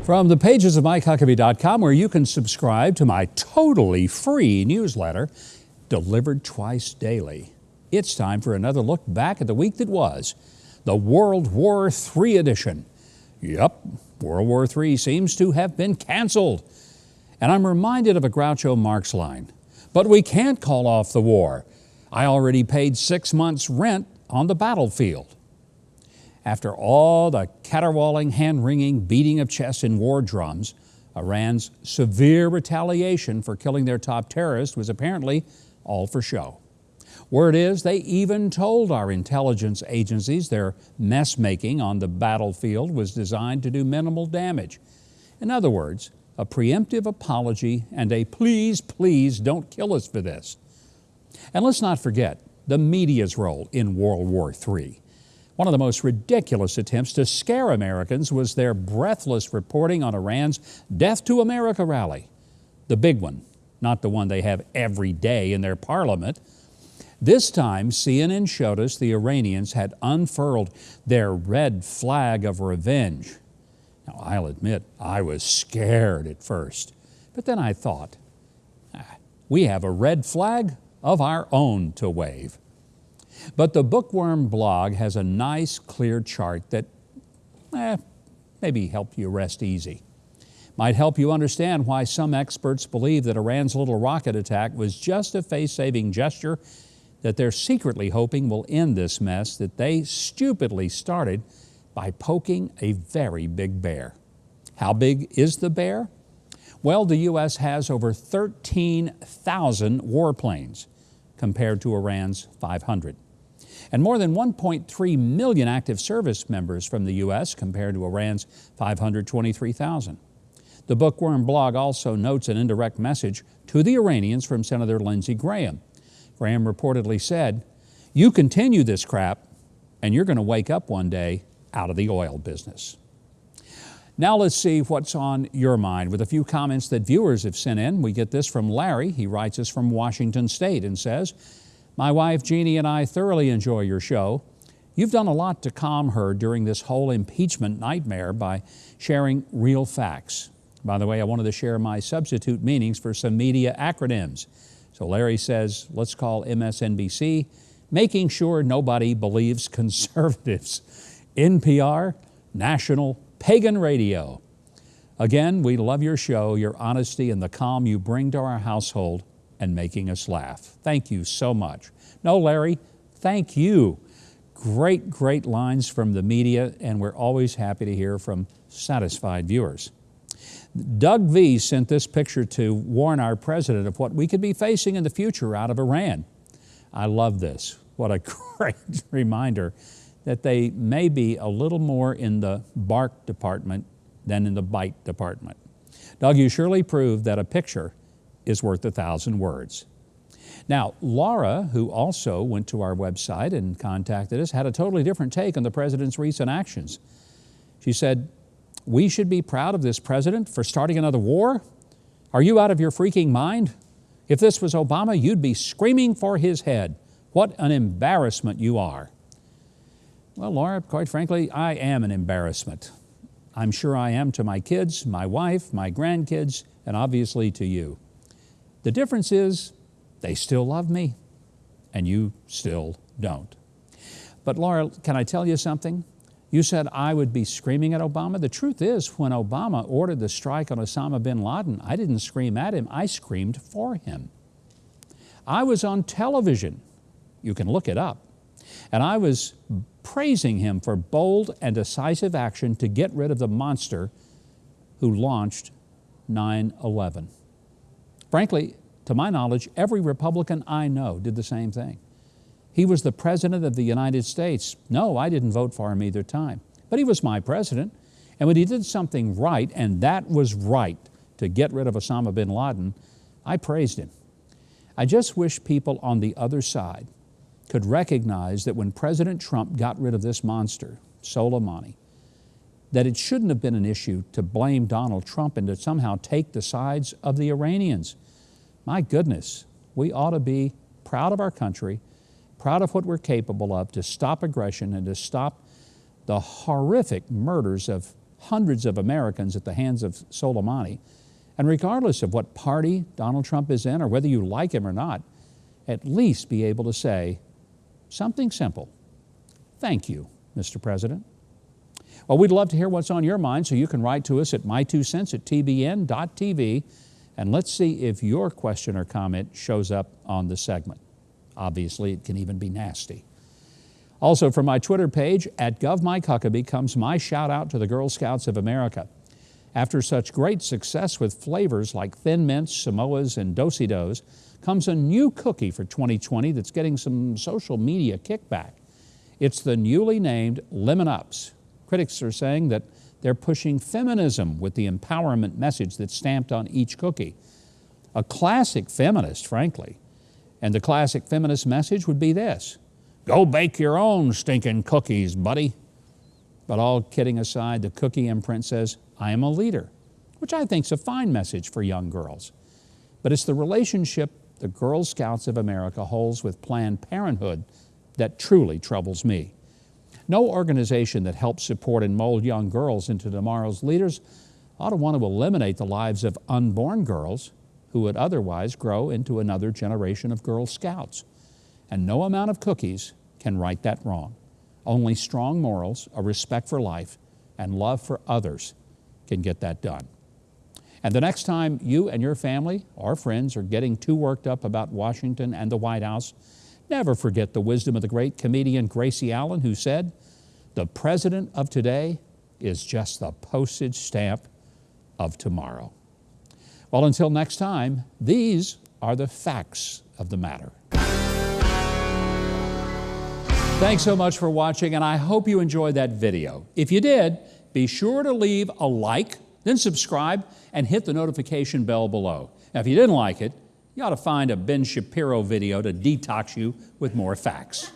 From the pages of MikeHuckabee.com, where you can subscribe to my totally free newsletter, delivered twice daily. It's time for another look back at the week that was, the World War III edition. Yup, World War III seems to have been canceled. And I'm reminded of a Groucho Marx line, but we can't call off the war. I already paid 6 months' rent on the battlefield. After all the caterwauling, hand-wringing, beating of chests and war drums, Iran's severe retaliation for killing their top terrorist was apparently all for show. Word is they even told our intelligence agencies their mess-making on the battlefield was designed to do minimal damage. In other words, a preemptive apology and a please, please don't kill us for this. And let's not forget the media's role in World War III. One of the most ridiculous attempts to scare Americans was their breathless reporting on Iran's Death to America rally. The big one, not the one they have every day in their parliament. This time, CNN showed us the Iranians had unfurled their red flag of revenge. Now, I'll admit, I was scared at first. But then I thought, we have a red flag of our own to wave. But the Bookworm blog has a nice, clear chart that maybe help you rest easy. Might help you understand why some experts believe that Iran's little rocket attack was just a face-saving gesture that they're secretly hoping will end this mess that they stupidly started by poking a very big bear. How big is the bear? Well, the U.S. has over 13,000 warplanes compared to Iran's 500. And more than 1.3 million active service members from the U.S. compared to Iran's 523,000. The Bookworm blog also notes an indirect message to the Iranians from Senator Lindsey Graham. Graham reportedly said, "You continue this crap, and you're going to wake up one day out of the oil business." Now let's see what's on your mind with a few comments that viewers have sent in. We get this from Larry. He writes us from Washington State and says, "My wife Jeannie and I thoroughly enjoy your show. You've done a lot to calm her during this whole impeachment nightmare by sharing real facts." By the way, I wanted to share my substitute meanings for some media acronyms. So Larry says, let's call MSNBC, making sure nobody believes conservatives. NPR, National Pagan Radio. Again, we love your show, your honesty, and the calm you bring to our household and making us laugh. Thank you so much. No, Larry, thank you. Great, great lines from the media, and we're always happy to hear from satisfied viewers. Doug V. sent this picture to warn our president of what we could be facing in the future out of Iran. I love this. What a great reminder that they may be a little more in the bark department than in the bite department. Doug, you surely proved that a picture is worth 1,000 words. Now, Laura, who also went to our website and contacted us, had a totally different take on the president's recent actions. She said, "We should be proud of this president for starting another war? Are you out of your freaking mind? If this was Obama, you'd be screaming for his head. What an embarrassment you are." Well, Laura, quite frankly, I am an embarrassment. I'm sure I am to my kids, my wife, my grandkids, and obviously to you. The difference is they still love me, and you still don't. But Laura, can I tell you something? You said I would be screaming at Obama. The truth is, when Obama ordered the strike on Osama bin Laden, I didn't scream at him, I screamed for him. I was on television, you can look it up, and I was praising him for bold and decisive action to get rid of the monster who launched 9/11. Frankly, to my knowledge, every Republican I know did the same thing. He was the President of the United States. No, I didn't vote for him either time, but he was my president. And when he did something right, and that was right, to get rid of Osama bin Laden, I praised him. I just wish people on the other side could recognize that when President Trump got rid of this monster, Soleimani, that it shouldn't have been an issue to blame Donald Trump and to somehow take the sides of the Iranians. My goodness, we ought to be proud of our country, proud of what we're capable of to stop aggression and to stop the horrific murders of hundreds of Americans at the hands of Soleimani. And regardless of what party Donald Trump is in or whether you like him or not, at least be able to say something simple. Thank you, Mr. President. Well, we'd love to hear what's on your mind, so you can write to us at my2cents@tbn.tv, and let's see if your question or comment shows up on the segment. Obviously, it can even be nasty. Also, from my Twitter page, at GovMikeHuckabee, comes my shout out to the Girl Scouts of America. After such great success with flavors like Thin Mints, Samoas, and Do-si-dos, comes a new cookie for 2020 that's getting some social media kickback. It's the newly named Lemon Ups. Critics are saying that they're pushing feminism with the empowerment message that's stamped on each cookie. A classic feminist, frankly. And the classic feminist message would be this: go bake your own stinking cookies, buddy. But all kidding aside, the cookie imprint says, I am a leader, which I think is a fine message for young girls. But it's the relationship the Girl Scouts of America holds with Planned Parenthood that truly troubles me. No organization that helps support and mold young girls into tomorrow's leaders ought to want to eliminate the lives of unborn girls who would otherwise grow into another generation of Girl Scouts. And no amount of cookies can right that wrong. Only strong morals, a respect for life, and love for others can get that done. And the next time you and your family or friends are getting too worked up about Washington and the White House, never forget the wisdom of the great comedian Gracie Allen, who said, the president of today is just the postage stamp of tomorrow. Well, until next time, these are the facts of the matter. Thanks so much for watching, and I hope you enjoyed that video. If you did, be sure to leave a like, then subscribe, and hit the notification bell below. Now, if you didn't like it, you ought to find a Ben Shapiro video to detox you with more facts.